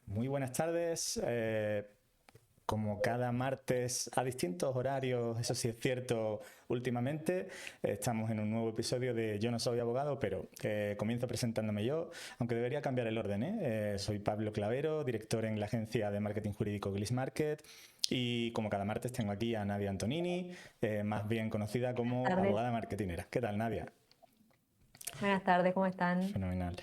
Muy buenas tardes. Como cada martes a distintos horarios, eso sí es cierto, últimamente estamos en un nuevo episodio de Yo no soy abogado, pero comienzo presentándome yo, aunque debería cambiar el orden, ¿eh? Soy Pablo Clavero, director en la agencia de marketing jurídico Gliss Market, y como cada martes tengo aquí a Nadia Antonini, más bien conocida como Tardes. abogada marketinera. ¿Qué tal, Nadia? Buenas tardes, ¿cómo están? Fenomenal.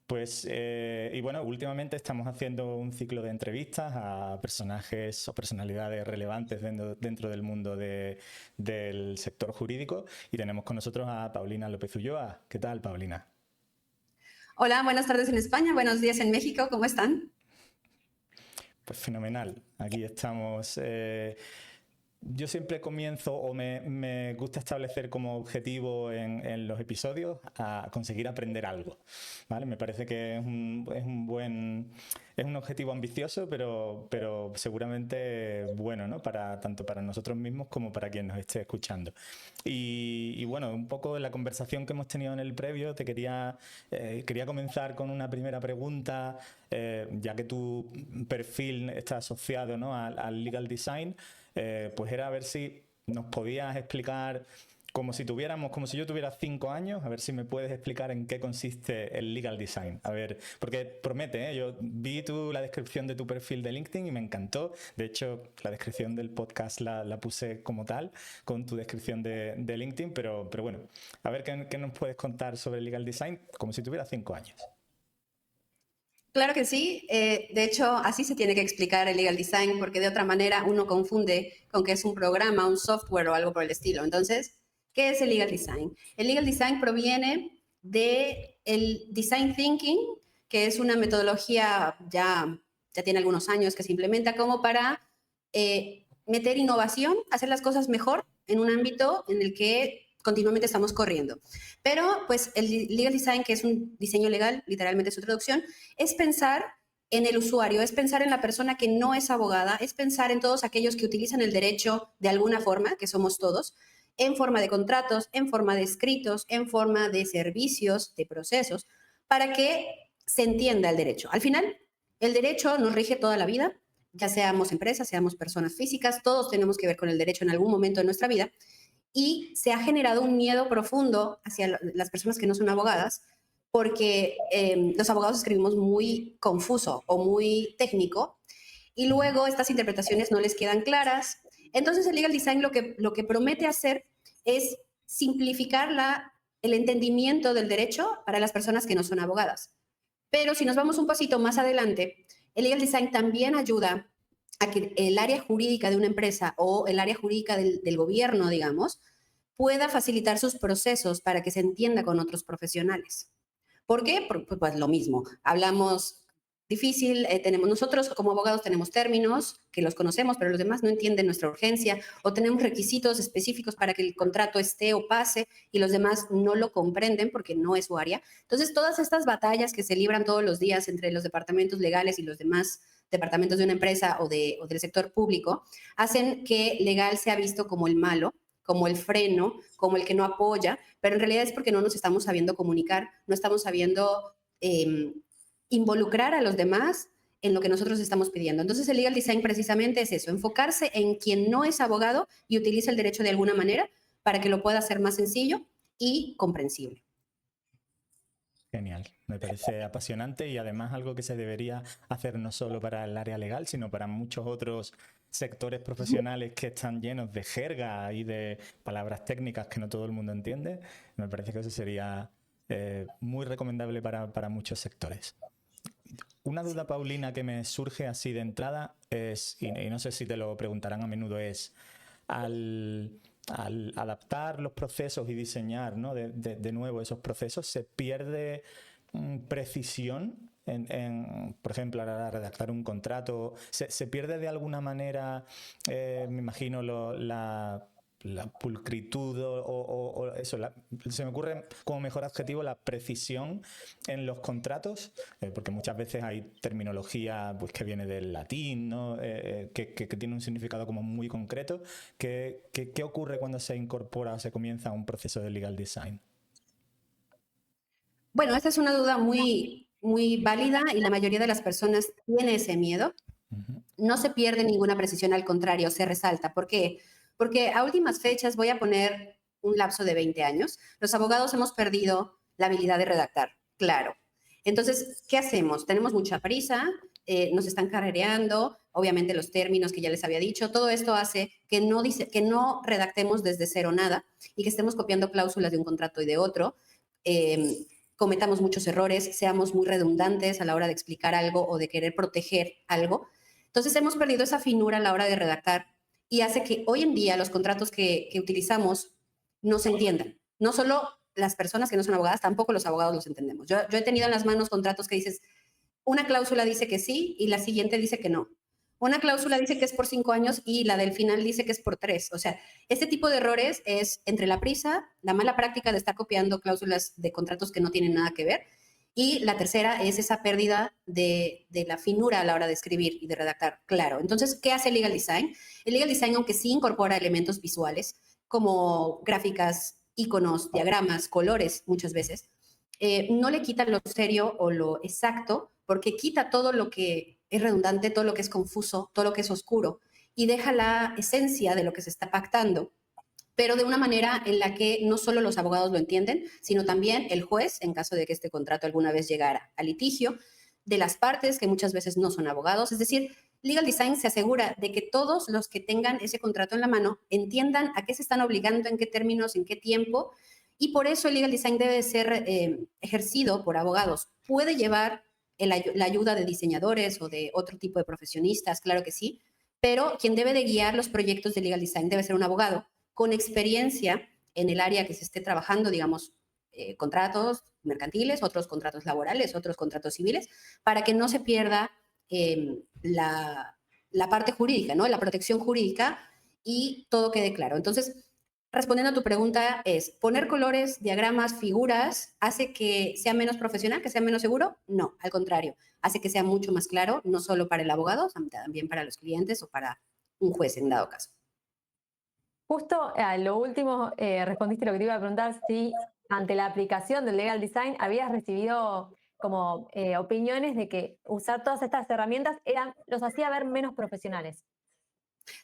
Pues, y bueno, últimamente estamos haciendo un ciclo de entrevistas a personajes o personalidades relevantes dentro del mundo del sector jurídico y tenemos con nosotros a Paulina López Ulloa. ¿Qué tal, Paulina? Hola, buenas tardes en España, buenos días en México, ¿cómo están? Pues fenomenal. Aquí estamos. Yo siempre comienzo o me gusta establecer como objetivo en los episodios a conseguir aprender algo, ¿vale? Me parece que es un objetivo ambicioso, pero seguramente bueno, ¿no? Tanto para nosotros mismos como para quien nos esté escuchando. Y bueno, un poco la conversación que hemos tenido en el previo, quería comenzar con una primera pregunta, ya que tu perfil está asociado, ¿no? al legal design. Pues era a ver si nos podías explicar, como si yo tuviera 5 años, a ver si me puedes explicar en qué consiste el legal design. A ver, porque promete, ¿eh? Yo vi la descripción de tu perfil de LinkedIn y me encantó. De hecho, la descripción del podcast la puse como tal, con tu descripción de LinkedIn, pero bueno, a ver qué nos puedes contar sobre el legal design, como si tuviera 5 años. Claro que sí, de hecho así se tiene que explicar el legal design porque de otra manera uno confunde con que es un programa, un software o algo por el estilo. Entonces, ¿qué es el legal design? El legal design proviene de el design thinking, que es una metodología ya tiene algunos años que se implementa como para meter innovación, hacer las cosas mejor en un ámbito en el que continuamente estamos corriendo. Pero pues el legal design, que es un diseño legal, literalmente su traducción, es pensar en el usuario, es pensar en la persona que no es abogada, es pensar en todos aquellos que utilizan el derecho de alguna forma, que somos todos, en forma de contratos, en forma de escritos, en forma de servicios, de procesos, para que se entienda el derecho. Al final, el derecho nos rige toda la vida, ya seamos empresas, seamos personas físicas, todos tenemos que ver con el derecho en algún momento de nuestra vida y se ha generado un miedo profundo hacia las personas que no son abogadas porque los abogados escribimos muy confuso o muy técnico y luego estas interpretaciones no les quedan claras. Entonces el legal design lo que promete hacer es simplificar el entendimiento del derecho para las personas que no son abogadas. Pero si nos vamos un pasito más adelante, el legal design también ayuda a que el área jurídica de una empresa o el área jurídica del gobierno, digamos, pueda facilitar sus procesos para que se entienda con otros profesionales. ¿Por qué? Pues lo mismo. Hablamos difícil, nosotros como abogados tenemos términos que los conocemos, pero los demás no entienden nuestra urgencia, o tenemos requisitos específicos para que el contrato esté o pase y los demás no lo comprenden porque no es su área. Entonces, todas estas batallas que se libran todos los días entre los departamentos legales y los demás departamentos de una empresa o del sector público hacen que legal sea visto como el malo, como el freno, como el que no apoya, pero en realidad es porque no nos estamos sabiendo comunicar, no estamos sabiendo eh, involucrar a los demás en lo que nosotros estamos pidiendo. Entonces el legal design precisamente es eso, enfocarse en quien no es abogado y utiliza el derecho de alguna manera para que lo pueda hacer más sencillo y comprensible. Genial, me parece apasionante y además algo que se debería hacer no solo para el área legal, sino para muchos otros sectores profesionales que están llenos de jerga y de palabras técnicas que no todo el mundo entiende. Me parece que eso sería muy recomendable para muchos sectores. Una duda, Paulina, que me surge así de entrada es, y no sé si te lo preguntarán a menudo, es al, al adaptar los procesos y diseñar, ¿no? de nuevo esos procesos, se pierde precisión por ejemplo, a la hora de redactar un contrato. Se pierde de alguna manera, me imagino, la pulcritud o eso. Se me ocurre como mejor adjetivo la precisión en los contratos, porque muchas veces hay terminología pues, que viene del latín, ¿no? Que tiene un significado como muy concreto. ¿Qué ocurre cuando se incorpora o se comienza un proceso de legal design? Bueno, esta es una duda muy muy válida y la mayoría de las personas tiene ese miedo. No se pierde ninguna precisión, al contrario, se resalta. ¿Por qué? Porque a últimas fechas, voy a poner un lapso de 20 años, los abogados hemos perdido la habilidad de redactar, claro. Entonces, ¿qué hacemos? Tenemos mucha prisa, nos están carrereando, obviamente los términos que ya les había dicho, todo esto hace que no redactemos desde cero nada y que estemos copiando cláusulas de un contrato y de otro, cometamos muchos errores, seamos muy redundantes a la hora de explicar algo o de querer proteger algo. Entonces hemos perdido esa finura a la hora de redactar y hace que hoy en día los contratos que utilizamos no se entiendan. No solo las personas que no son abogadas, tampoco los abogados los entendemos. Yo he tenido en las manos contratos que dices, una cláusula dice que sí y la siguiente dice que no. Una cláusula dice que es por 5 años y la del final dice que es por 3. O sea, este tipo de errores es entre la prisa, la mala práctica de estar copiando cláusulas de contratos que no tienen nada que ver, y la tercera es esa pérdida de la finura a la hora de escribir y de redactar claro. Entonces, ¿qué hace el legal design? El legal design, aunque sí incorpora elementos visuales, como gráficas, iconos, diagramas, colores, muchas veces, no le quita lo serio o lo exacto, porque quita todo lo que es redundante, todo lo que es confuso, todo lo que es oscuro, y deja la esencia de lo que se está pactando, pero de una manera en la que no solo los abogados lo entienden, sino también el juez, en caso de que este contrato alguna vez llegara a litigio, de las partes, que muchas veces no son abogados. Es decir, Legal Design se asegura de que todos los que tengan ese contrato en la mano entiendan a qué se están obligando, en qué términos, en qué tiempo, y por eso el Legal Design debe ser ejercido por abogados. Puede llevar la ayuda de diseñadores o de otro tipo de profesionistas, claro que sí, pero quien debe de guiar los proyectos de Legal Design debe ser un abogado con experiencia en el área que se esté trabajando, digamos, contratos mercantiles, otros contratos laborales, otros contratos civiles, para que no se pierda la parte jurídica, ¿no? La protección jurídica y todo quede claro. Entonces, respondiendo a tu pregunta, es poner colores, diagramas, figuras, ¿hace que sea menos profesional, que sea menos seguro? No, al contrario, hace que sea mucho más claro, no solo para el abogado, también para los clientes o para un juez en dado caso. Justo a lo último respondiste lo que te iba a preguntar, si ante la aplicación del Legal Design habías recibido como opiniones de que usar todas estas herramientas los hacía ver menos profesionales.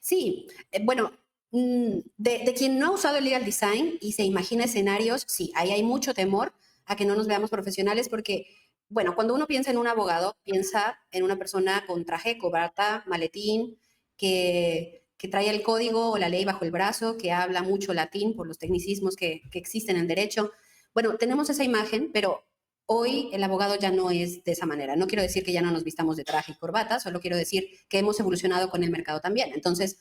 Sí, bueno, de quien no ha usado el Legal Design y se imagina escenarios, sí, ahí hay mucho temor a que no nos veamos profesionales porque, bueno, cuando uno piensa en un abogado, piensa en una persona con traje, corbata, maletín, que trae el código o la ley bajo el brazo, que habla mucho latín por los tecnicismos que existen en derecho. Bueno, tenemos esa imagen, pero hoy el abogado ya no es de esa manera. No quiero decir que ya no nos vistamos de traje y corbata, solo quiero decir que hemos evolucionado con el mercado también. Entonces,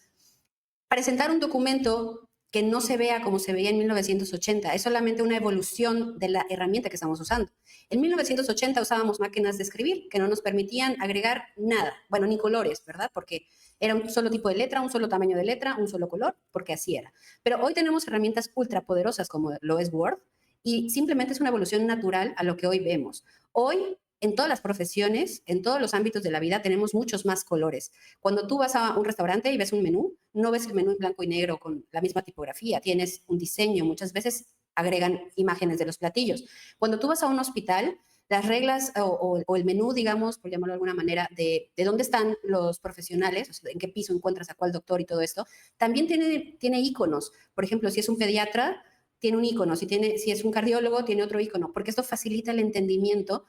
presentar un documento que no se vea como se veía en 1980 es solamente una evolución de la herramienta que estamos usando. En 1980 usábamos máquinas de escribir que no nos permitían agregar nada, bueno, ni colores, ¿verdad? Porque era un solo tipo de letra, un solo tamaño de letra, un solo color, porque así era. Pero hoy tenemos herramientas ultra poderosas como lo es Word y simplemente es una evolución natural a lo que hoy vemos. Hoy en todas las profesiones, en todos los ámbitos de la vida, tenemos muchos más colores. Cuando tú vas a un restaurante y ves un menú, no ves el menú en blanco y negro con la misma tipografía, tienes un diseño, muchas veces agregan imágenes de los platillos. Cuando tú vas a un hospital, las reglas o el menú, digamos, por llamarlo de alguna manera, de dónde están los profesionales, o sea, en qué piso encuentras a cuál doctor y todo esto, también tiene iconos. Por ejemplo, si es un pediatra, tiene un icono, si es un cardiólogo, tiene otro icono, porque esto facilita el entendimiento.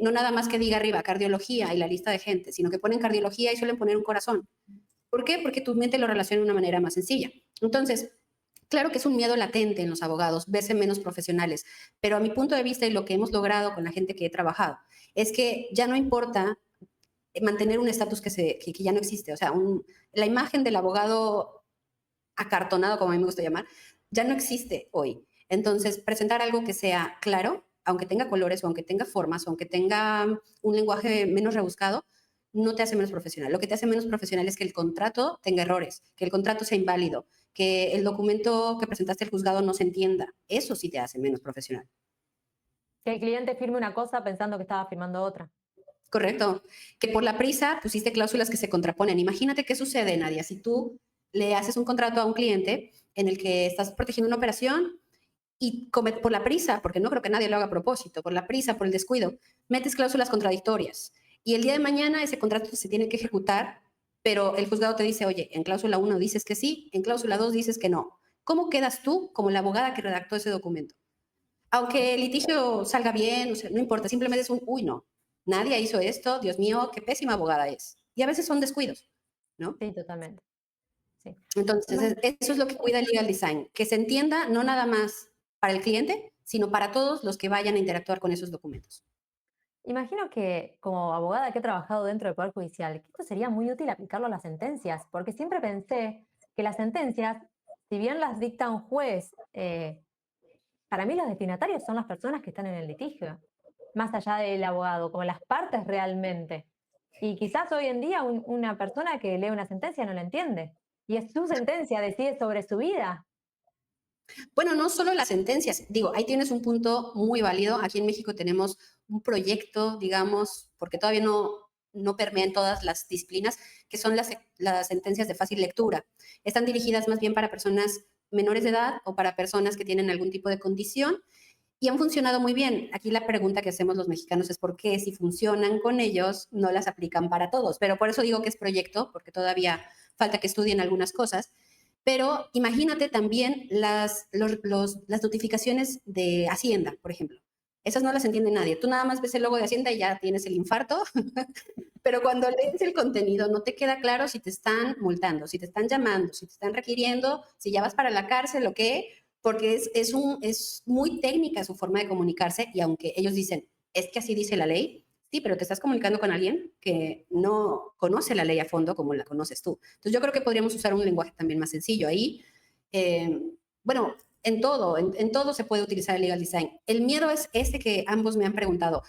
No nada más que diga arriba cardiología y la lista de gente, sino que ponen cardiología y suelen poner un corazón. ¿Por qué? Porque tu mente lo relaciona de una manera más sencilla. Entonces, claro que es un miedo latente en los abogados, verse menos profesionales, pero a mi punto de vista y lo que hemos logrado con la gente que he trabajado, es que ya no importa mantener un estatus que ya no existe. O sea, la imagen del abogado acartonado, como a mí me gusta llamar, ya no existe hoy. Entonces, presentar algo que sea claro, aunque tenga colores o aunque tenga formas o aunque tenga un lenguaje menos rebuscado, no te hace menos profesional. Lo que te hace menos profesional es que el contrato tenga errores, que el contrato sea inválido, que el documento que presentaste al juzgado no se entienda. Eso sí te hace menos profesional. Que el cliente firme una cosa pensando que estaba firmando otra. Correcto. Que por la prisa pusiste cláusulas que se contraponen. Imagínate qué sucede, Nadia, si tú le haces un contrato a un cliente en el que estás protegiendo una operación y por la prisa, porque no creo que nadie lo haga a propósito, por la prisa, por el descuido, metes cláusulas contradictorias. Y el día de mañana ese contrato se tiene que ejecutar, pero el juzgado te dice, oye, en cláusula 1 dices que sí, en cláusula 2 dices que no. ¿Cómo quedas tú como la abogada que redactó ese documento? Aunque el litigio salga bien, o sea, no importa, simplemente es un, uy, no, nadie hizo esto, Dios mío, qué pésima abogada es. Y a veces son descuidos, ¿no? Sí, totalmente. Sí. Entonces, eso es lo que cuida el legal design, que se entienda no nada más para el cliente, sino para todos los que vayan a interactuar con esos documentos. Imagino que como abogada que he trabajado dentro del Poder Judicial, que esto sería muy útil aplicarlo a las sentencias, porque siempre pensé que las sentencias, si bien las dicta un juez, para mí los destinatarios son las personas que están en el litigio, más allá del abogado, como las partes realmente. Y quizás hoy en día una persona que lee una sentencia no la entiende. Y es su sentencia, decide sobre su vida. Bueno, no solo las sentencias, digo, ahí tienes un punto muy válido. Aquí en México tenemos un proyecto, digamos, porque todavía no permea en todas las disciplinas, que son las sentencias de fácil lectura. Están dirigidas más bien para personas menores de edad o para personas que tienen algún tipo de condición y han funcionado muy bien. Aquí la pregunta que hacemos los mexicanos es por qué si funcionan con ellos no las aplican para todos. Pero por eso digo que es proyecto, porque todavía falta que estudien algunas cosas. Pero imagínate también las notificaciones de Hacienda, por ejemplo. Esas no las entiende nadie. Tú nada más ves el logo de Hacienda y ya tienes el infarto. Pero cuando lees el contenido no te queda claro si te están multando, si te están llamando, si te están requiriendo, si ya vas para la cárcel o qué, porque es muy técnica su forma de comunicarse y aunque ellos dicen, es que así dice la ley, sí, pero te estás comunicando con alguien que no conoce la ley a fondo como la conoces tú. Entonces yo creo que podríamos usar un lenguaje también más sencillo. Ahí, bueno, en todo se puede utilizar el legal design. El miedo es ese que ambos me han preguntado.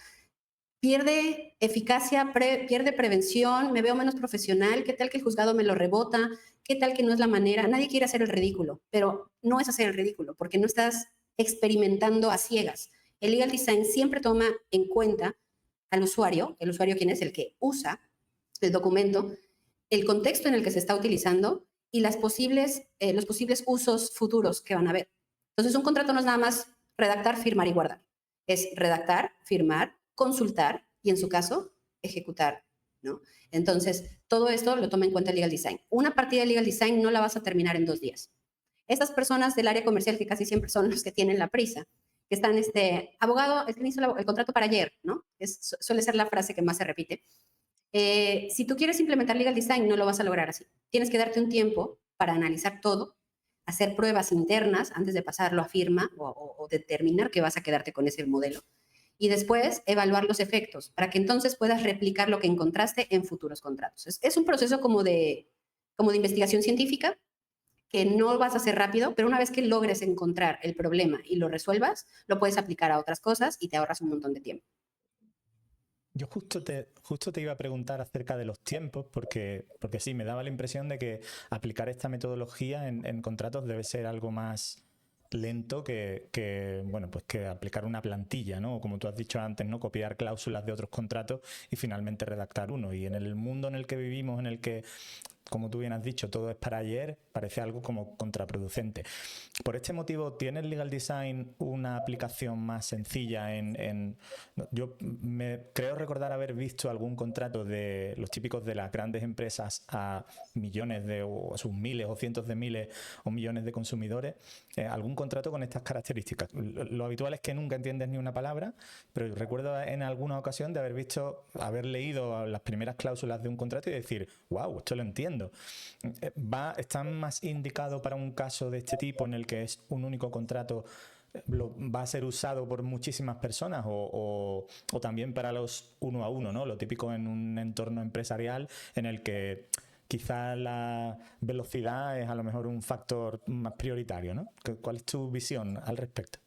Pierde eficacia, pierde prevención, me veo menos profesional, ¿qué tal que el juzgado me lo rebota? ¿Qué tal que no es la manera? Nadie quiere hacer el ridículo, pero no es hacer el ridículo, porque no estás experimentando a ciegas. El legal design siempre toma en cuenta al usuario, el usuario quién es el que usa el documento, el contexto en el que se está utilizando y los posibles usos futuros que van a haber. Entonces, un contrato no es nada más redactar, firmar y guardar. Es redactar, firmar, consultar y, en su caso, ejecutar, ¿no? Entonces, todo esto lo toma en cuenta el legal design. Una partida de legal design no la vas a terminar en 2 días. Estas personas del área comercial, que casi siempre son los que tienen la prisa, que están, abogado, es que hizo el contrato para ayer, ¿no? Suele ser la frase que más se repite. Si tú quieres implementar legal design, no lo vas a lograr así. Tienes que darte un tiempo para analizar todo, hacer pruebas internas antes de pasarlo a firma o determinar que vas a quedarte con ese modelo. Y después evaluar los efectos para que entonces puedas replicar lo que encontraste en futuros contratos. Es un proceso como de investigación científica que no vas a hacer rápido, pero una vez que logres encontrar el problema y lo resuelvas, lo puedes aplicar a otras cosas y te ahorras un montón de tiempo. Yo justo te iba a preguntar acerca de los tiempos, porque sí, me daba la impresión de que aplicar esta metodología en contratos debe ser algo más lento bueno, pues que aplicar una plantilla, ¿no? O como tú has dicho antes, ¿no? Copiar cláusulas de otros contratos y finalmente redactar uno. Y en el mundo en el que vivimos, en el que, como tú bien has dicho, todo es para ayer, parece algo como contraproducente. Por este motivo, ¿tiene el legal design una aplicación más sencilla yo creo recordar haber visto algún contrato de los típicos de las grandes empresas a millones o a sus miles o cientos de miles o millones de consumidores, algún contrato con estas características? Lo habitual es que nunca entiendes ni una palabra, pero recuerdo en alguna ocasión de haber leído las primeras cláusulas de un contrato y decir, wow, esto lo entiendo. ¿Está más indicado para un caso de este tipo en el que es un único contrato, va a ser usado por muchísimas personas o también para los uno a uno, ¿no? Lo típico en un entorno empresarial en el que quizás la velocidad es a lo mejor un factor más prioritario, ¿no? ¿Cuál es tu visión al respecto?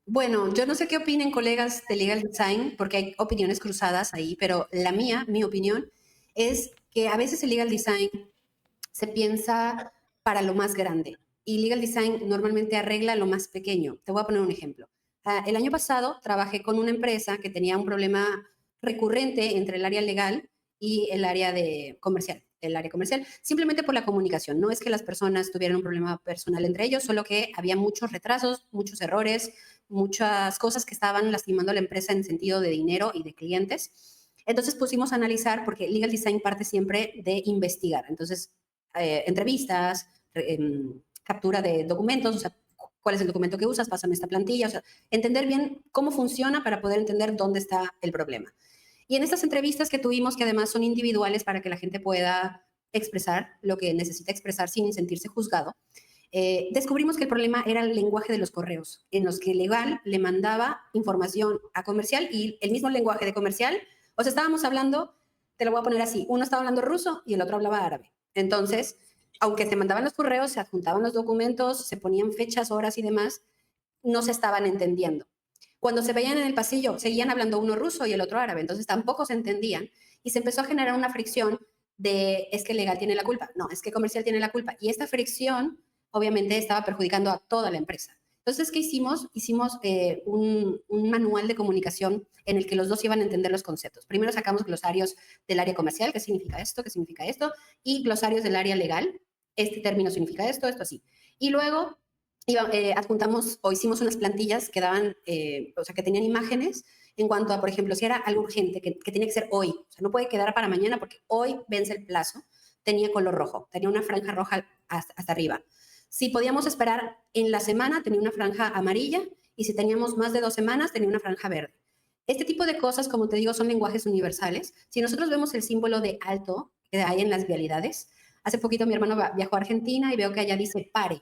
Bueno, yo no sé qué opinen colegas de legal design, porque hay opiniones cruzadas ahí, pero mi opinión, es que a veces el legal design se piensa para lo más grande y legal design normalmente arregla lo más pequeño. Te voy a poner un ejemplo. El año pasado trabajé con una empresa que tenía un problema recurrente entre el área legal y el área comercial. El área comercial, simplemente por la comunicación. No es que las personas tuvieran un problema personal entre ellos, solo que había muchos retrasos, muchos errores, muchas cosas que estaban lastimando a la empresa en sentido de dinero y de clientes. Entonces pusimos a analizar, porque Legal Design parte siempre de investigar. Entonces, entrevistas, captura de documentos, o sea, cuál es el documento que usas, pásame esta plantilla, o sea, entender bien cómo funciona para poder entender dónde está el problema. Y en estas entrevistas que tuvimos, que además son individuales para que la gente pueda expresar lo que necesita expresar sin sentirse juzgado, descubrimos que el problema era el lenguaje de los correos, en los que legal le mandaba información a comercial y el mismo lenguaje de comercial, o sea, estábamos hablando, te lo voy a poner así, uno estaba hablando ruso y el otro hablaba árabe. Entonces, aunque se mandaban los correos, se adjuntaban los documentos, se ponían fechas, horas y demás, no se estaban entendiendo. Cuando se veían en el pasillo, seguían hablando uno ruso y el otro árabe, entonces tampoco se entendían y se empezó a generar una fricción de es que legal tiene la culpa, no, es que comercial tiene la culpa. Y esta fricción obviamente estaba perjudicando a toda la empresa. Entonces, ¿qué hicimos? Hicimos un manual de comunicación en el que los dos iban a entender los conceptos. Primero sacamos glosarios del área comercial, qué significa esto, y glosarios del área legal, este término significa esto, así. Y luego adjuntamos o hicimos unas plantillas que daban, o sea, que tenían imágenes en cuanto a, por ejemplo, si era algo urgente, que tenía que ser hoy, o sea, no puede quedar para mañana porque hoy vence el plazo, tenía color rojo, tenía una franja roja hasta arriba. Si podíamos esperar en la semana, tenía una franja amarilla, y si teníamos más de 2 semanas, tenía una franja verde. Este tipo de cosas, como te digo, son lenguajes universales. Si nosotros vemos el símbolo de alto que hay en las vialidades, hace poquito mi hermano viajó a Argentina y veo que allá dice pare.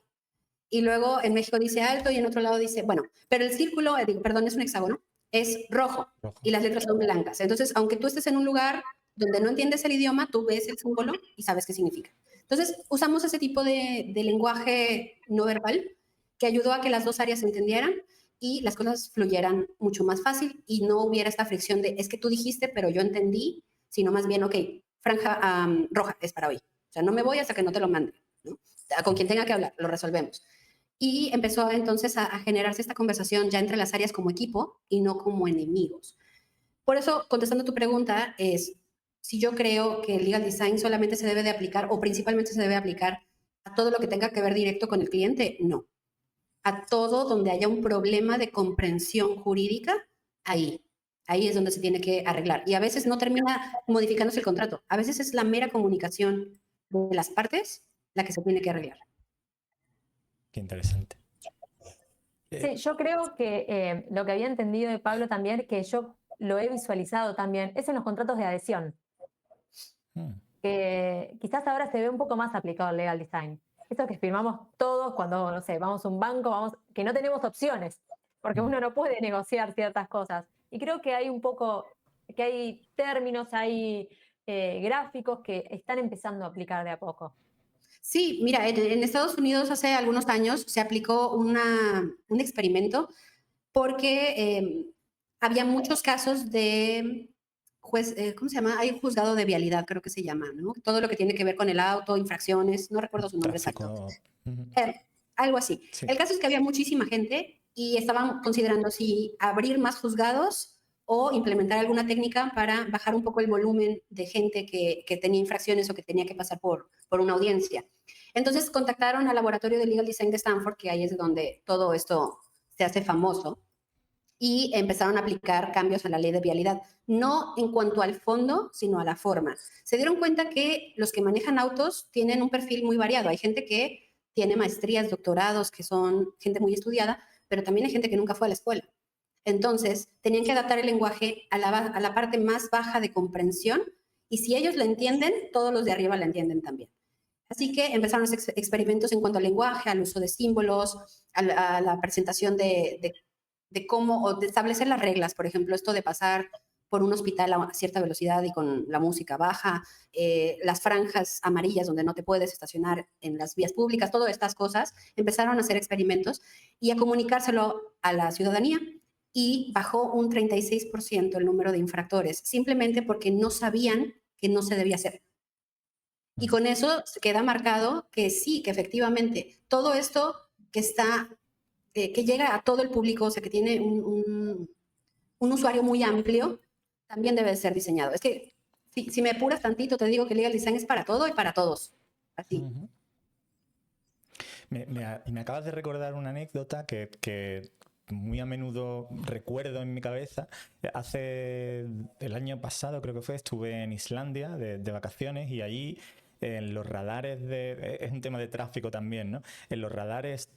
Y luego en México dice alto y en otro lado dice, bueno, pero el círculo, perdón, es un hexágono, es rojo y las letras son blancas. Entonces, aunque tú estés en un lugar donde no entiendes el idioma, tú ves el símbolo y sabes qué significa. Entonces, usamos ese tipo de lenguaje no verbal que ayudó a que las dos áreas se entendieran y las cosas fluyeran mucho más fácil y no hubiera esta fricción de, es que tú dijiste, pero yo entendí, sino más bien, ok, franja roja es para hoy. O sea, no me voy hasta que no te lo mande, ¿no? Con quien tenga que hablar, lo resolvemos. Y empezó entonces a generarse esta conversación ya entre las áreas como equipo y no como enemigos. Por eso, contestando tu pregunta, es si yo creo que el legal design solamente se debe de aplicar o principalmente se debe aplicar a todo lo que tenga que ver directo con el cliente, no. A todo donde haya un problema de comprensión jurídica, ahí es donde se tiene que arreglar. Y a veces no termina modificándose el contrato, a veces es la mera comunicación de las partes la que se tiene que arreglar. Qué interesante. Sí, yo creo que lo que había entendido de Pablo también, que yo lo he visualizado también, es en los contratos de adhesión. Que quizás ahora se ve un poco más aplicado el legal design. Esto que firmamos todos cuando, no sé, vamos a un banco, que no tenemos opciones, porque uno no puede negociar ciertas cosas. Y creo que hay un poco, que hay términos, hay gráficos que están empezando a aplicar de a poco. Sí, mira, en Estados Unidos hace algunos años se aplicó un experimento porque había muchos casos de juez, ¿cómo se llama? Hay un juzgado de vialidad, creo que se llama, ¿no? Todo lo que tiene que ver con el auto, infracciones, no recuerdo su nombre exacto. Algo así. Sí. El caso es que había muchísima gente y estaban considerando si abrir más juzgados o implementar alguna técnica para bajar un poco el volumen de gente que tenía infracciones o que tenía que pasar por una audiencia. Entonces contactaron al laboratorio de Legal Design de Stanford, que ahí es donde todo esto se hace famoso, y empezaron a aplicar cambios a la ley de vialidad, no en cuanto al fondo, sino a la forma. Se dieron cuenta que los que manejan autos tienen un perfil muy variado. Hay gente que tiene maestrías, doctorados, que son gente muy estudiada, pero también hay gente que nunca fue a la escuela. Entonces, tenían que adaptar el lenguaje a la parte más baja de comprensión y si ellos la entienden, todos los de arriba la entienden también. Así que empezaron los experimentos en cuanto al lenguaje, al uso de símbolos, a la presentación de cómo, o de establecer las reglas, por ejemplo, esto de pasar por un hospital a cierta velocidad y con la música baja, las franjas amarillas donde no te puedes estacionar en las vías públicas, todas estas cosas, empezaron a hacer experimentos y a comunicárselo a la ciudadanía y bajó un 36% el número de infractores, simplemente porque no sabían que no se debía hacer. Y con eso queda marcado que sí, que efectivamente todo esto que está, que llega a todo el público, o sea, que tiene un usuario muy amplio, también debe ser diseñado. Es que Si me apuras tantito, te digo que legal design es para todo y para todos. Así. Ujú. Me acabas de recordar una anécdota que muy a menudo recuerdo en mi cabeza. Hace el año pasado, creo que fue, estuve en Islandia de vacaciones y allí en los radares es un tema de tráfico también, ¿no? En los radares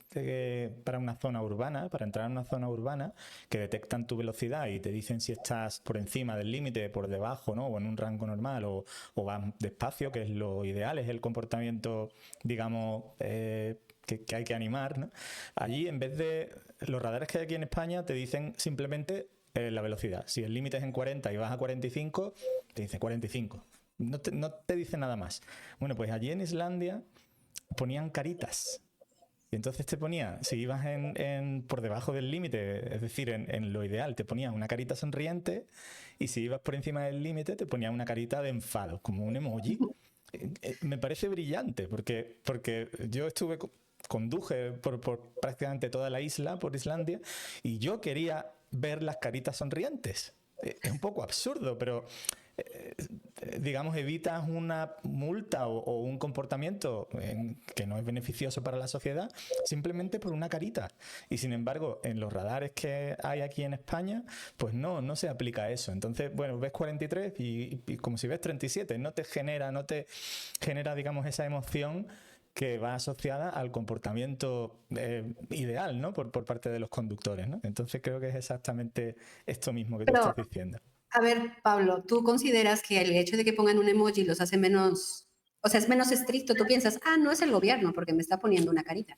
para una zona urbana, para entrar en una zona urbana, que detectan tu velocidad y te dicen si estás por encima del límite, por debajo, ¿no? O en un rango normal o vas despacio, que es lo ideal, es el comportamiento, digamos, que hay que animar, ¿no? Allí, en vez de los radares que hay aquí en España, te dicen simplemente la velocidad. Si el límite es en 40 y vas a 45, te dice 45. No te dice nada más. Bueno, pues allí en Islandia ponían caritas. Y entonces te ponía, si ibas por debajo del límite, es decir, en lo ideal, te ponía una carita sonriente, y si ibas por encima del límite, te ponía una carita de enfado, como un emoji. Me parece brillante, porque yo conduje por prácticamente toda la isla, por Islandia, y yo quería ver las caritas sonrientes. Es un poco absurdo, pero digamos, evitas una multa o un comportamiento que no es beneficioso para la sociedad simplemente por una carita. Y sin embargo, en los radares que hay aquí en España, pues no se aplica eso. Entonces, bueno, ves 43 y como si ves 37, no te genera, digamos, esa emoción que va asociada al comportamiento ideal, ¿no? Por parte de los conductores, ¿no? Entonces creo que es exactamente esto mismo que tú Pero, estás diciendo. a ver, Pablo, ¿tú consideras que el hecho de que pongan un emoji los hace menos, o sea, es menos estricto? Tú piensas, no es el gobierno porque me está poniendo una carita.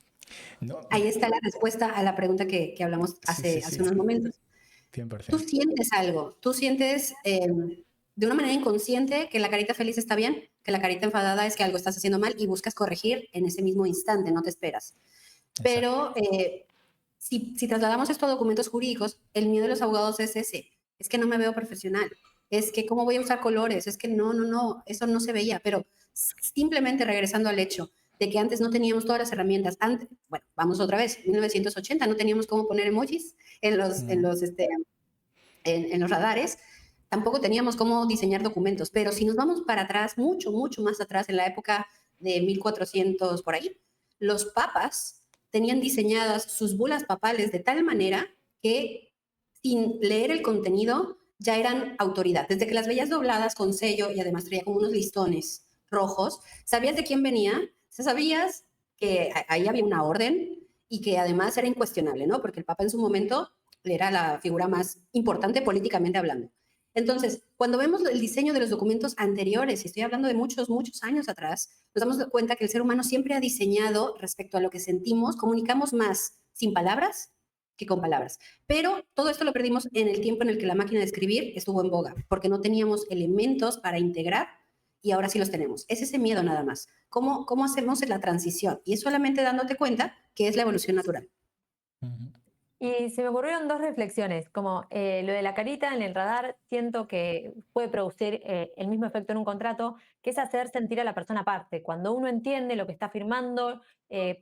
No, Ahí está la respuesta a la pregunta que hablamos sí, hace unos momentos. Tú 100%. sientes algo, tú sientes de una manera inconsciente que la carita feliz está bien, que la carita enfadada es que algo estás haciendo mal y buscas corregir en ese mismo instante, no te esperas. Exacto. Pero si trasladamos esto a documentos jurídicos, el miedo de los abogados es ese, es que no me veo profesional, es que cómo voy a usar colores, es que no, eso no se veía, pero simplemente regresando al hecho de que antes no teníamos todas las herramientas, antes, bueno, vamos otra vez, 1980 no teníamos cómo poner emojis en los radares, tampoco teníamos cómo diseñar documentos, pero si nos vamos para atrás, mucho más atrás, en la época de 1400 por ahí, los papas tenían diseñadas sus bulas papales de tal manera que sin leer el contenido ya eran autoridad. Desde que las veías dobladas con sello y además traía como unos listones rojos, sabías de quién venía, sabías que ahí había una orden y que además era incuestionable, ¿no? Porque el papa en su momento era la figura más importante políticamente hablando. Entonces, cuando vemos el diseño de los documentos anteriores, y estoy hablando de muchos años atrás, nos damos cuenta que el ser humano siempre ha diseñado respecto a lo que sentimos, comunicamos más sin palabras que con palabras. Pero todo esto lo perdimos en el tiempo en el que la máquina de escribir estuvo en boga, porque no teníamos elementos para integrar y ahora sí los tenemos. Es ese miedo nada más. ¿Cómo hacemos la transición? Y es solamente dándote cuenta que es la evolución natural. Uh-huh. Y se me ocurrieron dos reflexiones, como lo de la carita en el radar, siento que puede producir el mismo efecto en un contrato, que es hacer sentir a la persona parte. Cuando uno entiende lo que está firmando,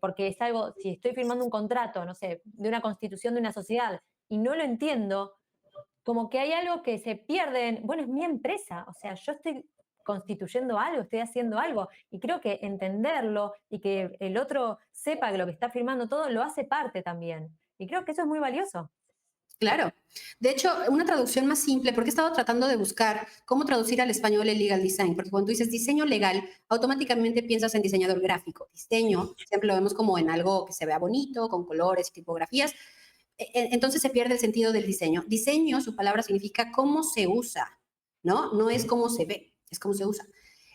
porque es algo, si estoy firmando un contrato, no sé, de una constitución de una sociedad, y no lo entiendo, como que hay algo que se pierde, bueno, es mi empresa, o sea, yo estoy constituyendo algo, estoy haciendo algo, y creo que entenderlo y que el otro sepa que lo que está firmando todo lo hace parte también. Y creo que eso es muy valioso. Claro. De hecho, una traducción más simple, porque he estado tratando de buscar cómo traducir al español el legal design, porque cuando tú dices diseño legal, automáticamente piensas en diseñador gráfico. Diseño siempre lo vemos como en algo que se vea bonito, con colores y tipografías. Entonces se pierde el sentido del diseño. Diseño, su palabra significa cómo se usa, ¿no? No es cómo se ve, es cómo se usa.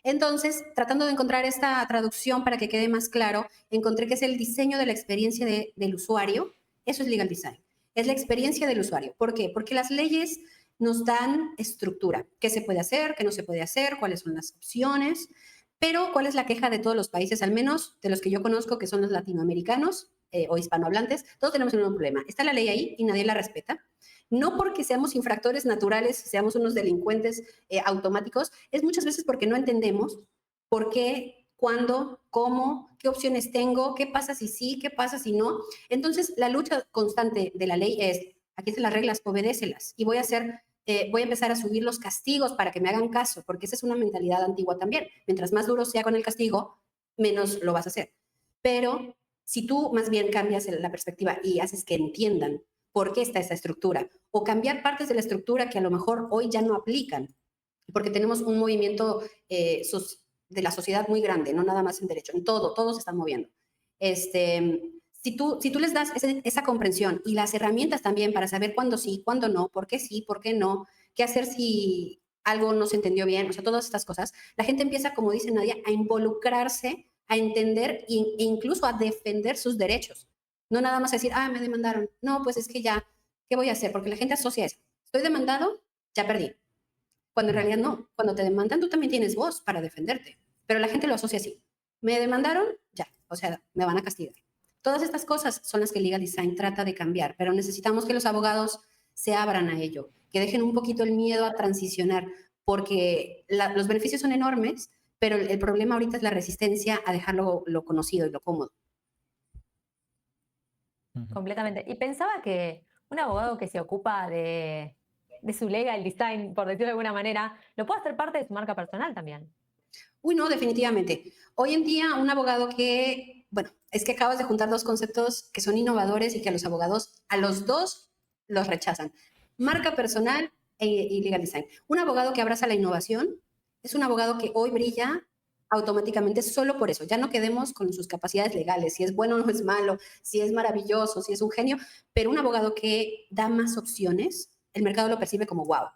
Entonces, tratando de encontrar esta traducción para que quede más claro, encontré que es el diseño de la experiencia del usuario. Eso es legal design. Es la experiencia del usuario. ¿Por qué? Porque las leyes nos dan estructura. ¿Qué se puede hacer? ¿Qué no se puede hacer? ¿Cuáles son las opciones? Pero, ¿cuál es la queja de todos los países, al menos de los que yo conozco, que son los latinoamericanos o hispanohablantes? Todos tenemos un problema. Está la ley ahí y nadie la respeta. No porque seamos infractores naturales, seamos unos delincuentes automáticos, es muchas veces porque no entendemos por qué, cuándo, cómo, qué opciones tengo, qué pasa si sí, qué pasa si no. Entonces, la lucha constante de la ley es, aquí están las reglas, obedécelas. Y voy a hacer voy a empezar a subir los castigos para que me hagan caso, porque esa es una mentalidad antigua también. Mientras más duro sea con el castigo, menos lo vas a hacer. Pero si tú más bien cambias la perspectiva y haces que entiendan por qué está esa estructura, o cambiar partes de la estructura que a lo mejor hoy ya no aplican, porque tenemos un movimiento de la sociedad muy grande, no nada más en derecho, en todo, todos se están moviendo. Si tú les das esa comprensión y las herramientas también para saber cuándo sí, cuándo no, por qué no, qué hacer si algo no se entendió bien, o sea, todas estas cosas, la gente empieza, como dice Nadia, a involucrarse, a entender e incluso a defender sus derechos. No nada más a decir, me demandaron. No, pues es que ya, ¿qué voy a hacer? Porque la gente asocia eso. Estoy demandado, ya perdí. Cuando en realidad no. Cuando te demandan, tú también tienes voz para defenderte. Pero la gente lo asocia así. Me demandaron, ya. O sea, me van a castigar. Todas estas cosas son las que Legal Design trata de cambiar, pero necesitamos que los abogados se abran a ello, que dejen un poquito el miedo a transicionar, porque los beneficios son enormes, pero el problema ahorita es la resistencia a dejarlo lo conocido y lo cómodo. Completamente. Y pensaba que un abogado que se ocupa de su legal design, por decirlo de alguna manera, lo puede hacer parte de su marca personal también. Uy, no, definitivamente. Hoy en día, un abogado es que acabas de juntar dos conceptos que son innovadores y que a los abogados, a los dos, los rechazan. Marca personal y legal design. Un abogado que abraza la innovación es un abogado que hoy brilla automáticamente solo por eso. Ya no quedemos con sus capacidades legales, si es bueno o no es malo, si es maravilloso, si es un genio, pero un abogado que da más opciones, el mercado lo percibe como wow,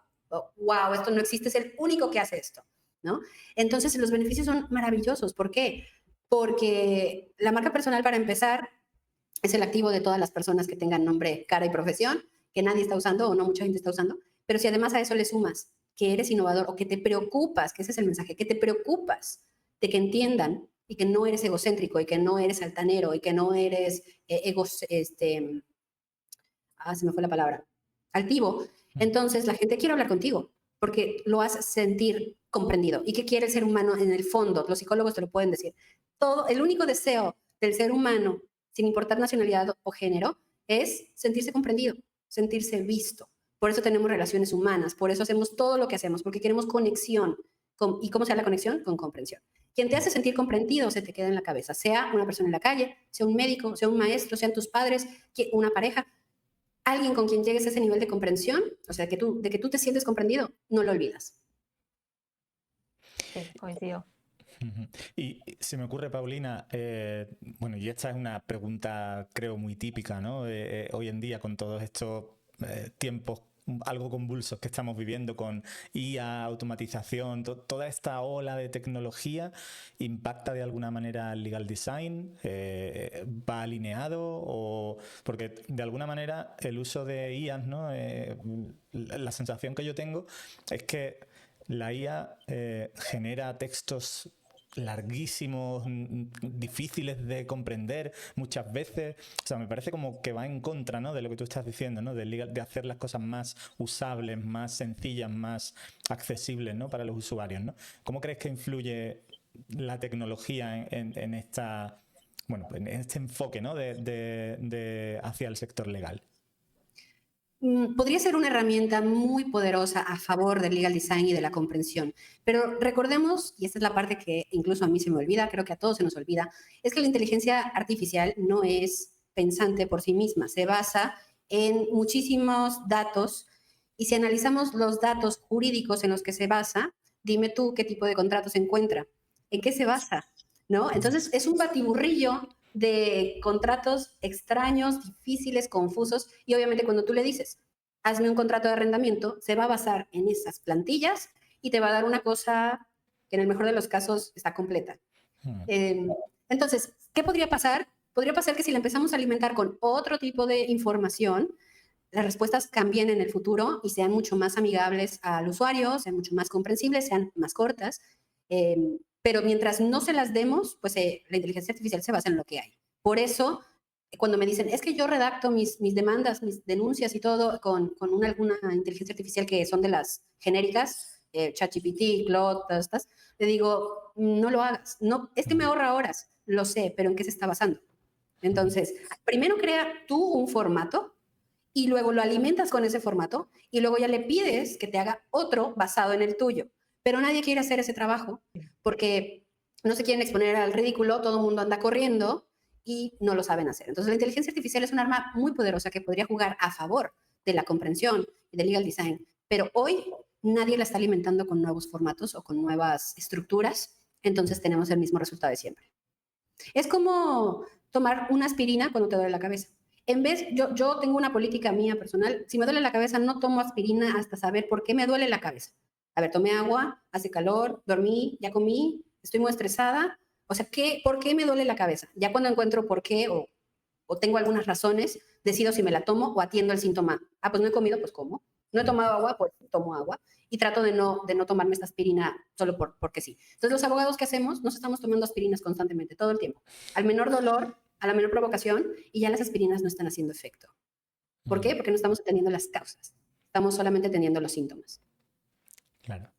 wow, esto no existe, es el único que hace esto, ¿no? Entonces los beneficios son maravillosos. ¿Por qué? Porque la marca personal, para empezar, es el activo de todas las personas que tengan nombre, cara y profesión, que nadie está usando o no mucha gente está usando, pero si además a eso le sumas que eres innovador o que te preocupas, que ese es el mensaje, que te preocupas de que entiendan y que no eres egocéntrico y que no eres altanero y que no eres se me fue la palabra, altivo, entonces la gente quiere hablar contigo porque lo haces sentir comprendido. ¿Y qué quiere el ser humano en el fondo? Los psicólogos te lo pueden decir. El único deseo del ser humano, sin importar nacionalidad o género, es sentirse comprendido, sentirse visto. Por eso tenemos relaciones humanas, por eso hacemos todo lo que hacemos, porque queremos conexión. ¿Y cómo se da la conexión? Con comprensión. Quien te hace sentir comprendido se te queda en la cabeza, sea una persona en la calle, sea un médico, sea un maestro, sean tus padres, una pareja. Alguien con quien llegues a ese nivel de comprensión, o sea, de que tú te sientes comprendido, no lo olvidas. Sí, coincido. Y se me ocurre, Paulina, bueno, y esta es una pregunta creo muy típica, ¿no? Hoy en día con todos estos tiempos algo convulsos que estamos viviendo con IA, automatización, toda esta ola de tecnología impacta de alguna manera el legal design, va alineado porque de alguna manera el uso de IAs, ¿no? La sensación que yo tengo es que la IA genera textos larguísimos, difíciles de comprender muchas veces. O sea, me parece como que va en contra, ¿no?, de lo que tú estás diciendo, ¿no?, de hacer las cosas más usables, más sencillas, más accesibles, ¿no?, para los usuarios, ¿no? ¿Cómo crees que influye la tecnología en este enfoque, ¿no?, hacia el sector legal? Podría ser una herramienta muy poderosa a favor del legal design y de la comprensión. Pero recordemos, y esta es la parte que incluso a mí se me olvida, creo que a todos se nos olvida, es que la inteligencia artificial no es pensante por sí misma, se basa en muchísimos datos, y si analizamos los datos jurídicos en los que se basa, dime tú qué tipo de contrato se encuentra, en qué se basa, ¿no? Entonces es un batiburrillo de contratos extraños, difíciles, confusos, y obviamente cuando tú le dices, hazme un contrato de arrendamiento, se va a basar en esas plantillas y te va a dar una cosa que en el mejor de los casos está completa. Entonces, ¿qué podría pasar? Podría pasar que si la empezamos a alimentar con otro tipo de información, las respuestas cambien en el futuro y sean mucho más amigables al usuario, sean mucho más comprensibles, sean más cortas. Pero mientras no se las demos, pues la inteligencia artificial se basa en lo que hay. Por eso, cuando me dicen, es que yo redacto mis demandas, mis denuncias y todo con alguna inteligencia artificial que son de las genéricas, ChatGPT, Claude, todas estas, le digo, no lo hagas. No, es que me ahorra horas, lo sé, pero ¿en qué se está basando? Entonces, primero crea tú un formato y luego lo alimentas con ese formato y luego ya le pides que te haga otro basado en el tuyo. Pero nadie quiere hacer ese trabajo porque no se quieren exponer al ridículo, todo el mundo anda corriendo y no lo saben hacer. Entonces la inteligencia artificial es un arma muy poderosa que podría jugar a favor de la comprensión y del legal design, pero hoy nadie la está alimentando con nuevos formatos o con nuevas estructuras, entonces tenemos el mismo resultado de siempre. Es como tomar una aspirina cuando te duele la cabeza. En vez, yo tengo una política mía personal, si me duele la cabeza no tomo aspirina hasta saber por qué me duele la cabeza. A ver, tomé agua, hace calor, dormí, ya comí, estoy muy estresada. O sea, ¿por qué me duele la cabeza? Ya cuando encuentro por qué o tengo algunas razones, decido si me la tomo o atiendo el síntoma. Ah, pues no he comido, pues como. No he tomado agua, pues tomo agua. Y trato de no tomarme esta aspirina solo porque sí. Entonces, los abogados, ¿qué hacemos? Nos estamos tomando aspirinas constantemente, todo el tiempo. Al menor dolor, a la menor provocación, y ya las aspirinas no están haciendo efecto. ¿Por qué? Porque no estamos atendiendo las causas. Estamos solamente atendiendo los síntomas. Claro.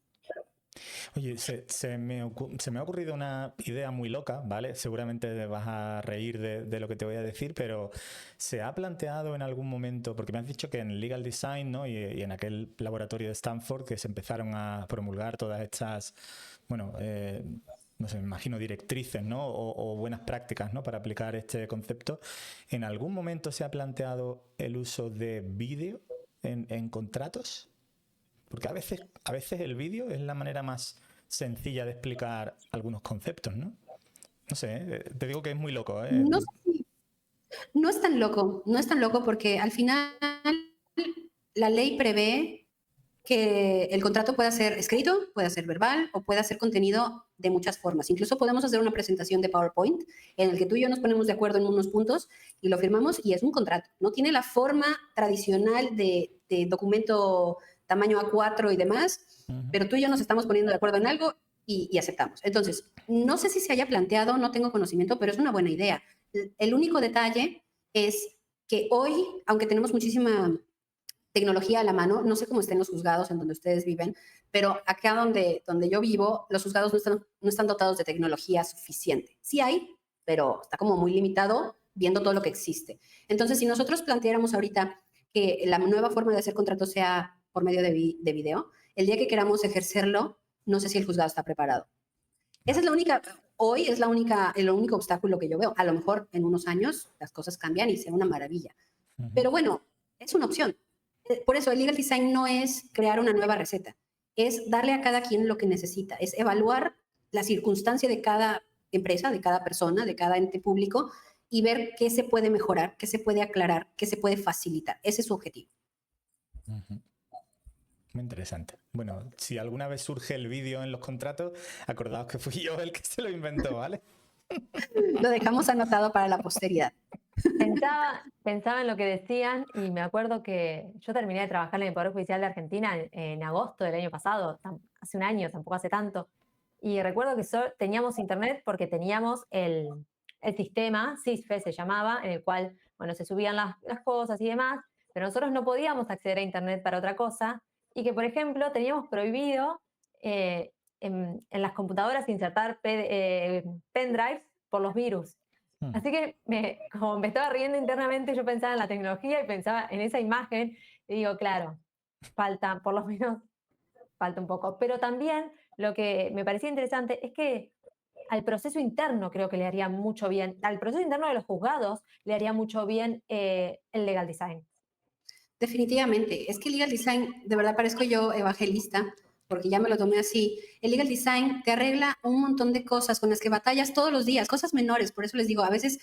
Oye, se me ha ocurrido una idea muy loca, ¿vale? Seguramente te vas a reír de lo que te voy a decir, pero se ha planteado en algún momento, porque me has dicho que en Legal Design, ¿no? y en aquel laboratorio de Stanford que se empezaron a promulgar todas estas, bueno, no sé, me imagino directrices, ¿no? O buenas prácticas, ¿no? Para aplicar este concepto. ¿En algún momento se ha planteado el uso de vídeo en contratos? Porque a veces el vídeo es la manera más sencilla de explicar algunos conceptos, ¿no? No sé, te digo que es muy loco, ¿eh? No es tan loco, no es tan loco porque al final la ley prevé que el contrato pueda ser escrito, pueda ser verbal o pueda ser contenido de muchas formas. Incluso podemos hacer una presentación de PowerPoint en el que tú y yo nos ponemos de acuerdo en unos puntos y lo firmamos y es un contrato. No tiene la forma tradicional de documento tamaño A4 y demás, pero tú y yo nos estamos poniendo de acuerdo en algo y aceptamos. Entonces, no sé si se haya planteado, no tengo conocimiento, pero es una buena idea. El único detalle es que hoy, aunque tenemos muchísima tecnología a la mano, no sé cómo estén los juzgados en donde ustedes viven, pero acá donde yo vivo, los juzgados no están dotados de tecnología suficiente. Sí hay, pero está como muy limitado viendo todo lo que existe. Entonces, si nosotros planteáramos ahorita que la nueva forma de hacer contratos sea por medio de video, el día que queramos ejercerlo, no sé si el juzgado está preparado. Esa es la única, hoy es el único obstáculo que yo veo. A lo mejor en unos años las cosas cambian y sea una maravilla. Pero bueno, es una opción. Por eso el legal design no es crear una nueva receta, es darle a cada quien lo que necesita, es evaluar la circunstancia de cada empresa, de cada persona, de cada ente público y ver qué se puede mejorar, qué se puede aclarar, qué se puede facilitar. Ese es su objetivo. Muy interesante. Bueno, si alguna vez surge el vídeo en los contratos, acordaos que fui yo el que se lo inventó, ¿vale? Lo dejamos anotado para la posteridad. Pensaba en lo que decían y me acuerdo que yo terminé de trabajar en el Poder Judicial de Argentina en agosto del año pasado, hace un año, tampoco hace tanto. Y recuerdo que teníamos internet porque teníamos el sistema, CISFE se llamaba, en el cual, bueno, se subían las cosas y demás, pero nosotros no podíamos acceder a internet para otra cosa y que, por ejemplo, teníamos prohibido en las computadoras insertar pendrives por los virus. Así que como me estaba riendo internamente, yo pensaba en la tecnología y pensaba en esa imagen y digo, claro, por lo menos falta un poco. Pero también lo que me parecía interesante es que al proceso interno creo que le haría mucho bien, al proceso interno de los juzgados le haría mucho bien el legal design. Definitivamente, es que el legal design, de verdad parezco yo evangelista, porque ya me lo tomé así. El legal design te arregla un montón de cosas con las que batallas todos los días, cosas menores. Por eso les digo, a veces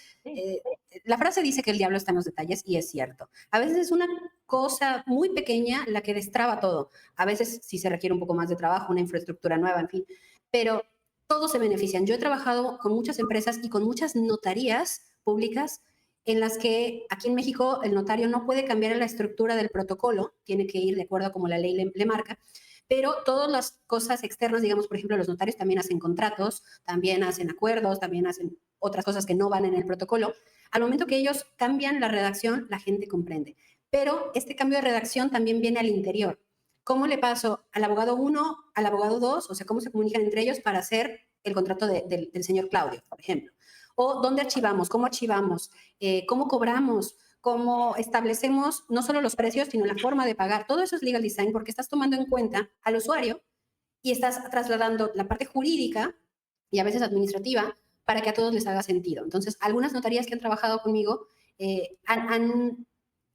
la frase dice que el diablo está en los detalles y es cierto. A veces es una cosa muy pequeña la que destraba todo. A veces sí se requiere un poco más de trabajo, una infraestructura nueva, en fin. Pero todos se benefician. Yo he trabajado con muchas empresas y con muchas notarías públicas en las que aquí en México el notario no puede cambiar la estructura del protocolo, tiene que ir de acuerdo a como la ley le marca, pero todas las cosas externas, digamos, por ejemplo, los notarios también hacen contratos, también hacen acuerdos, también hacen otras cosas que no van en el protocolo. Al momento que ellos cambian la redacción, la gente comprende. Pero este cambio de redacción también viene al interior. ¿Cómo le paso al abogado 1 al abogado 2? O sea, ¿cómo se comunican entre ellos para hacer el contrato del señor Claudio, por ejemplo? O ¿dónde archivamos? ¿Cómo archivamos? ¿Cómo cobramos? cómo establecemos no solo los precios, sino la forma de pagar. Todo eso es legal design porque estás tomando en cuenta al usuario y estás trasladando la parte jurídica y a veces administrativa para que a todos les haga sentido. Entonces, algunas notarías que han trabajado conmigo han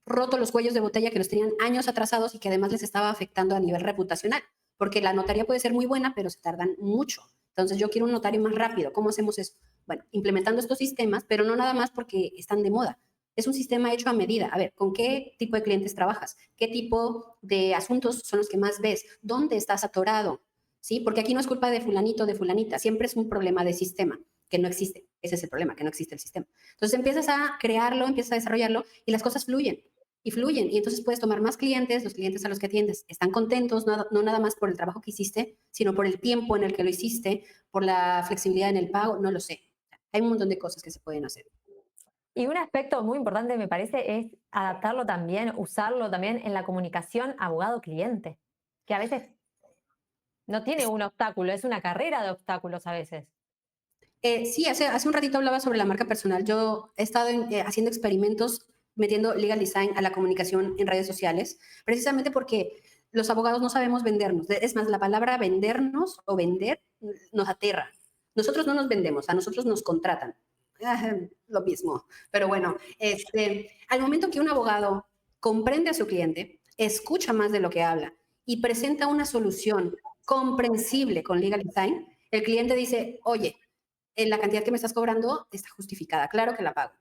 roto los cuellos de botella que los tenían años atrasados y que además les estaba afectando a nivel reputacional, porque la notaría puede ser muy buena, pero se tardan mucho. Entonces, yo quiero un notario más rápido. ¿Cómo hacemos eso? Bueno, implementando estos sistemas, pero no nada más porque están de moda. Es un sistema hecho a medida. A ver, ¿con qué tipo de clientes trabajas? ¿Qué tipo de asuntos son los que más ves? ¿Dónde estás atorado? ¿Sí? Porque aquí no es culpa de fulanito o de fulanita, siempre es un problema de sistema que no existe. Ese es el problema, que no existe el sistema. Entonces empiezas a crearlo, empiezas a desarrollarlo y las cosas fluyen y fluyen. Y entonces puedes tomar más clientes, los clientes a los que atiendes están contentos, no nada más por el trabajo que hiciste, sino por el tiempo en el que lo hiciste, por la flexibilidad en el pago, no lo sé. Hay un montón de cosas que se pueden hacer. Y un aspecto muy importante, me parece, es adaptarlo también, usarlo también en la comunicación abogado-cliente, que a veces no tiene un obstáculo, es una carrera de obstáculos a veces. Sí, hace un ratito hablaba sobre la marca personal. Yo he estado haciendo experimentos metiendo legal design a la comunicación en redes sociales, precisamente porque los abogados no sabemos vendernos. Es más, la palabra vendernos o vender nos aterra. Nosotros no nos vendemos, a nosotros nos contratan. Lo mismo. Pero bueno, al momento que un abogado comprende a su cliente, escucha más de lo que habla y presenta una solución comprensible con legal design, el cliente dice, oye, la cantidad que me estás cobrando está justificada, claro que la pago.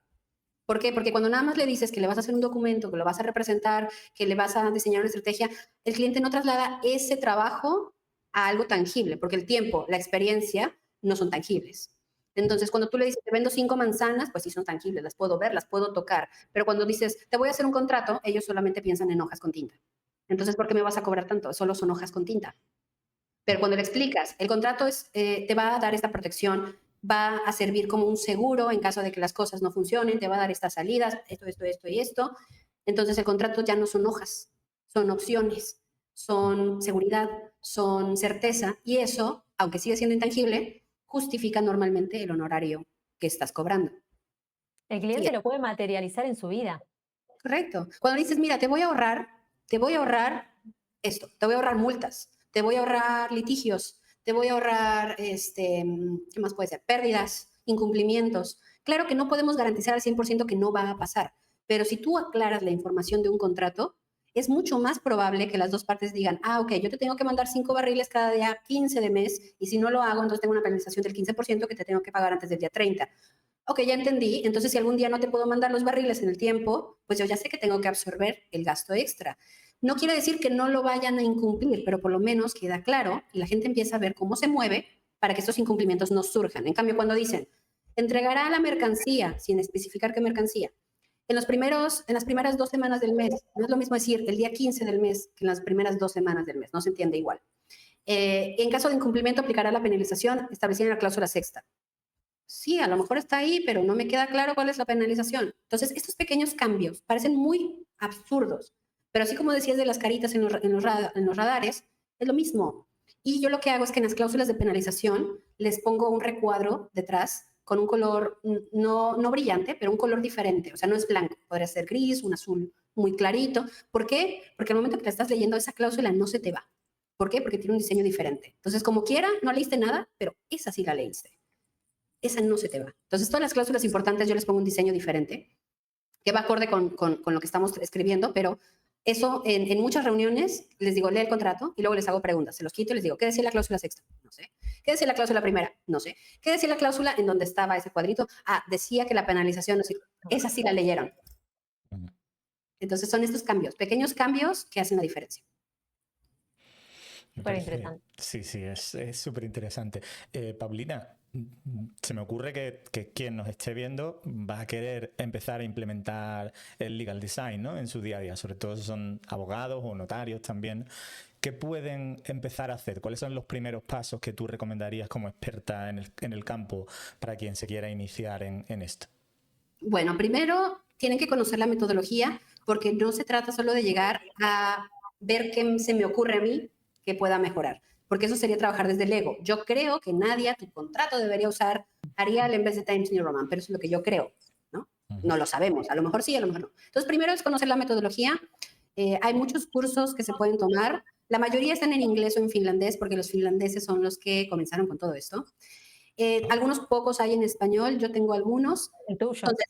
¿Por qué? Porque cuando nada más le dices que le vas a hacer un documento, que lo vas a representar, que le vas a diseñar una estrategia, el cliente no traslada ese trabajo a algo tangible, porque el tiempo, la experiencia no son tangibles. Entonces, cuando tú le dices, te vendo 5 manzanas, pues sí son tangibles, las puedo ver, las puedo tocar. Pero cuando dices, te voy a hacer un contrato, ellos solamente piensan en hojas con tinta. Entonces, ¿por qué me vas a cobrar tanto? Solo son hojas con tinta. Pero cuando le explicas, el contrato te va a dar esta protección, va a servir como un seguro en caso de que las cosas no funcionen, te va a dar estas salidas, esto y esto. Entonces el contrato ya no son hojas, son opciones, son seguridad, son certeza y eso, aunque sigue siendo intangible, justifica normalmente el honorario que estás cobrando. El cliente lo puede materializar en su vida. Correcto. Cuando dices, mira, te voy a ahorrar esto, te voy a ahorrar multas, te voy a ahorrar litigios, te voy a ahorrar, ¿qué más puede ser? Pérdidas, incumplimientos. Claro que no podemos garantizar al 100% que no va a pasar, pero si tú aclaras la información de un contrato, es mucho más probable que las dos partes digan, ok, yo te tengo que mandar 5 barriles cada día 15 de mes y si no lo hago, entonces tengo una penalización del 15% que te tengo que pagar antes del día 30. Ok, ya entendí. Entonces, si algún día no te puedo mandar los barriles en el tiempo, pues yo ya sé que tengo que absorber el gasto extra. No quiere decir que no lo vayan a incumplir, pero por lo menos queda claro y la gente empieza a ver cómo se mueve para que estos incumplimientos no surjan. En cambio, cuando dicen, entregará la mercancía, sin especificar qué mercancía, en las primeras 2 semanas del mes, no es lo mismo decir el día 15 del mes que en las primeras 2 semanas del mes, no se entiende igual. En caso de incumplimiento, aplicará la penalización establecida en la cláusula sexta. Sí, a lo mejor está ahí, pero no me queda claro cuál es la penalización. Entonces, estos pequeños cambios parecen muy absurdos, pero así como decías de las caritas en los radares, es lo mismo. Y yo lo que hago es que en las cláusulas de penalización les pongo un recuadro detrás con un color no brillante, pero un color diferente. O sea, no es blanco, podría ser gris, un azul muy clarito. ¿Por qué? Porque al momento que la estás leyendo, esa cláusula no se te va. ¿Por qué? Porque tiene un diseño diferente. Entonces, como quiera, no leíste nada, pero esa sí la leíste. Esa no se te va. Entonces, todas las cláusulas importantes yo les pongo un diseño diferente, que va acorde con lo que estamos escribiendo, pero eso en muchas reuniones les digo, lee el contrato y luego les hago preguntas. Se los quito y les digo, ¿qué decía la cláusula sexta? No sé. ¿Qué decía la cláusula primera? No sé. ¿Qué decía la cláusula en donde estaba ese cuadrito? Decía que la penalización, no sé. Esa sí la leyeron. Entonces, son estos cambios, pequeños cambios que hacen la diferencia. Súper interesante. Sí, es súper interesante. Paulina, se me ocurre que quien nos esté viendo va a querer empezar a implementar el legal design, ¿no? En su día a día, sobre todo si son abogados o notarios también. ¿Qué pueden empezar a hacer? ¿Cuáles son los primeros pasos que tú recomendarías como experta en el campo para quien se quiera iniciar en esto? Bueno, primero tienen que conocer la metodología porque no se trata solo de llegar a ver qué se me ocurre a mí que pueda mejorar, porque eso sería trabajar desde el ego. Yo creo que Nadia, tu contrato debería usar Arial en vez de Times New Roman, pero eso es lo que yo creo, ¿no? No lo sabemos, a lo mejor sí, a lo mejor no. Entonces, primero es conocer la metodología. Hay muchos cursos que se pueden tomar. La mayoría están en inglés o en finlandés, porque los finlandeses son los que comenzaron con todo esto. Algunos pocos hay en español, yo tengo algunos. El tuyo. Entonces,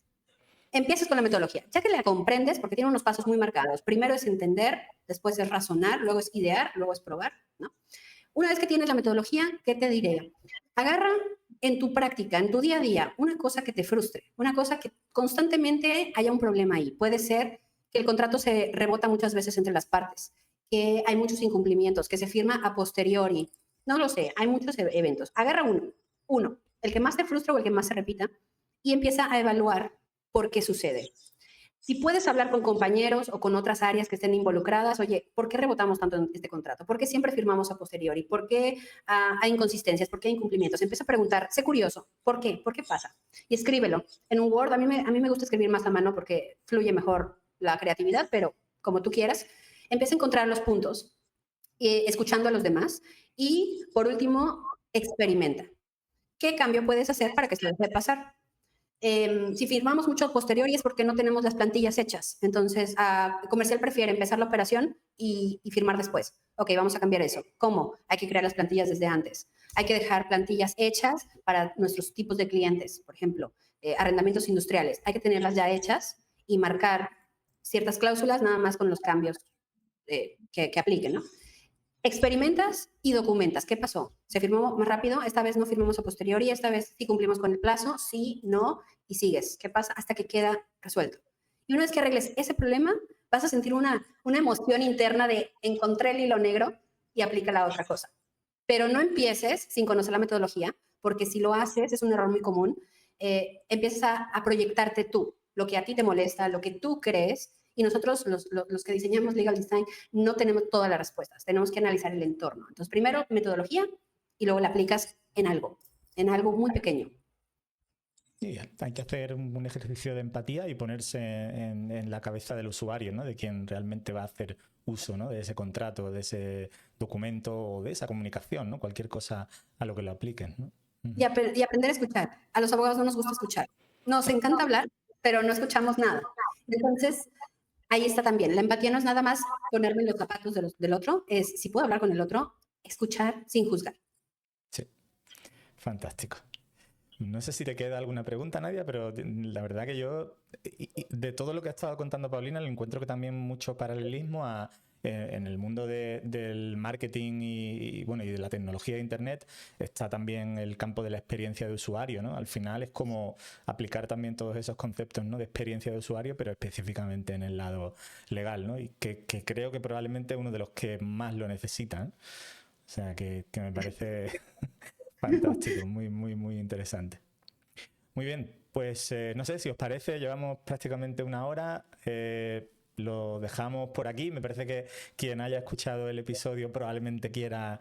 empiezas con la metodología. Ya que la comprendes, porque tiene unos pasos muy marcados. Primero es entender, después es razonar, luego es idear, luego es probar, ¿no? Una vez que tienes la metodología, ¿qué te diré? Agarra en tu práctica, en tu día a día, una cosa que te frustre, una cosa que constantemente haya un problema ahí. Puede ser que el contrato se rebota muchas veces entre las partes, que hay muchos incumplimientos, que se firma a posteriori. No lo sé, hay muchos eventos. Agarra uno, el que más te frustra o el que más se repita, y empieza a evaluar por qué sucede. Si puedes hablar con compañeros o con otras áreas que estén involucradas, oye, ¿por qué rebotamos tanto en este contrato? ¿Por qué siempre firmamos a posteriori? ¿Por qué hay inconsistencias? ¿Por qué hay incumplimientos? Empieza a preguntar, sé curioso, ¿por qué? ¿Por qué pasa? Y escríbelo. En un Word, a mí me gusta escribir más a mano porque fluye mejor la creatividad, pero como tú quieras, empieza a encontrar los puntos, escuchando a los demás. Y, por último, experimenta. ¿Qué cambio puedes hacer para que se deje de pasar? Si firmamos mucho a posteriori es porque no tenemos las plantillas hechas. Entonces, comercial prefiere empezar la operación y firmar después. Ok, vamos a cambiar eso. ¿Cómo? Hay que crear las plantillas desde antes. Hay que dejar plantillas hechas para nuestros tipos de clientes. Por ejemplo, arrendamientos industriales. Hay que tenerlas ya hechas y marcar ciertas cláusulas nada más con los cambios que apliquen, ¿no? Experimentas y documentas. ¿Qué pasó? ¿Se firmó más rápido? Esta vez no firmamos a posteriori, esta vez sí cumplimos con el plazo, sí, no, y sigues. ¿Qué pasa? Hasta que queda resuelto. Y una vez que arregles ese problema, vas a sentir una emoción interna de encontré el hilo negro y aplica la otra cosa. Pero no empieces sin conocer la metodología, porque si lo haces, es un error muy común, empiezas a proyectarte tú, lo que a ti te molesta, lo que tú crees, y nosotros, los que diseñamos Legal Design, no tenemos todas las respuestas. Tenemos que analizar el entorno. Entonces, primero, metodología, y luego la aplicas en algo muy pequeño. Sí, hay que hacer un ejercicio de empatía y ponerse en la cabeza del usuario, ¿no? De quien realmente va a hacer uso, ¿no? De ese contrato, de ese documento o de esa comunicación, ¿no? Cualquier cosa a lo que lo apliquen, ¿no? Y aprender a escuchar. A los abogados no nos gusta escuchar. Nos encanta hablar, pero no escuchamos nada. Entonces, ahí está también. La empatía no es nada más ponerme en los zapatos del otro, es si puedo hablar con el otro, escuchar sin juzgar. Sí, fantástico. No sé si te queda alguna pregunta, Nadia, pero la verdad que yo, de todo lo que ha estado contando Paulina, le encuentro que también mucho paralelismo en el mundo del marketing y de la tecnología de Internet está también el campo de la experiencia de usuario, ¿no? Al final es como aplicar también todos esos conceptos, ¿no? De experiencia de usuario, pero específicamente en el lado legal, ¿no? Y que creo que probablemente es uno de los que más lo necesitan. O sea, que me parece fantástico, muy, muy, muy interesante. Muy bien, pues no sé si os parece, llevamos prácticamente una hora. Lo dejamos por aquí. Me parece que quien haya escuchado el episodio probablemente quiera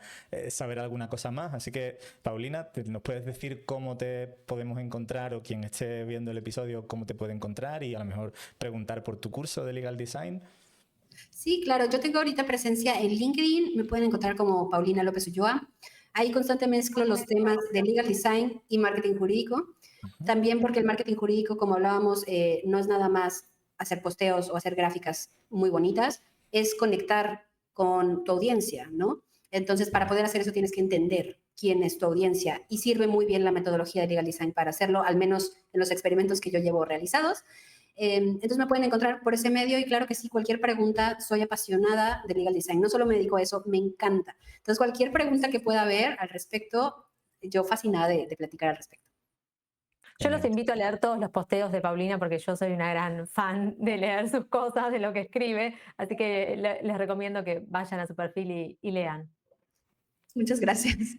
saber alguna cosa más. Así que, Paulina, ¿nos puedes decir cómo te podemos encontrar o quien esté viendo el episodio cómo te puede encontrar y a lo mejor preguntar por tu curso de Legal Design? Sí, claro. Yo tengo ahorita presencia en LinkedIn. Me pueden encontrar como Paulina López Ulloa. Ahí constantemente mezclo los temas de Legal Design y marketing jurídico. También porque el marketing jurídico, como hablábamos, no es nada más hacer posteos o hacer gráficas muy bonitas, es conectar con tu audiencia, ¿no? Entonces, para poder hacer eso tienes que entender quién es tu audiencia y sirve muy bien la metodología de Legal Design para hacerlo, al menos en los experimentos que yo llevo realizados. Entonces me pueden encontrar por ese medio y claro que sí, cualquier pregunta, soy apasionada de Legal Design. No solo me dedico a eso, me encanta. Entonces, cualquier pregunta que pueda haber al respecto, yo fascinada de platicar al respecto. Yo los invito a leer todos los posteos de Paulina porque yo soy una gran fan de leer sus cosas, de lo que escribe, así que les recomiendo que vayan a su perfil y lean. Muchas gracias.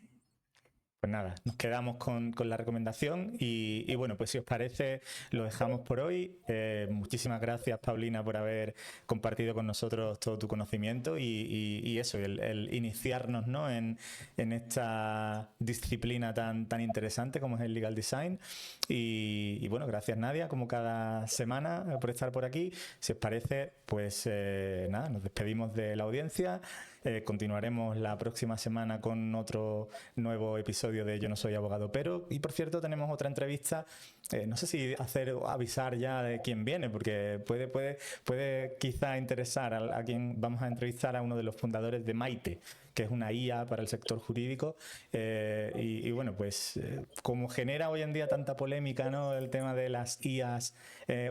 Pues nada, nos quedamos con la recomendación y bueno, pues si os parece, lo dejamos por hoy. Muchísimas gracias, Paulina, por haber compartido con nosotros todo tu conocimiento y eso, el iniciarnos, ¿no? en esta disciplina tan interesante como es el Legal Design. Y bueno, gracias, Nadia, como cada semana, por estar por aquí. Si os parece, pues nada, nos despedimos de la audiencia Continuaremos la próxima semana con otro nuevo episodio de Yo no soy abogado, pero, y por cierto, tenemos otra entrevista. No sé si avisar ya de quién viene, porque puede quizá interesar a quien vamos a entrevistar, a uno de los fundadores de Maite, que es una IA para el sector jurídico. Y bueno, pues como genera hoy en día tanta polémica, ¿no?, el tema de las IAs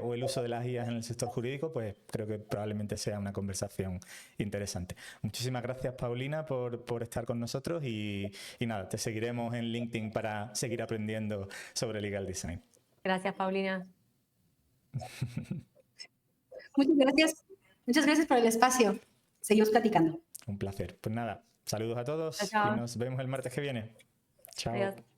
o el uso de las IAs en el sector jurídico, pues creo que probablemente sea una conversación interesante. Muchísimas gracias, Paulina, por estar con nosotros y nada, te seguiremos en LinkedIn para seguir aprendiendo sobre legal design. Gracias, Paulina. Muchas gracias por el espacio. Seguimos platicando. Un placer. Pues nada, saludos a todos Chao. y nos vemos el martes que viene. Chao. Adiós.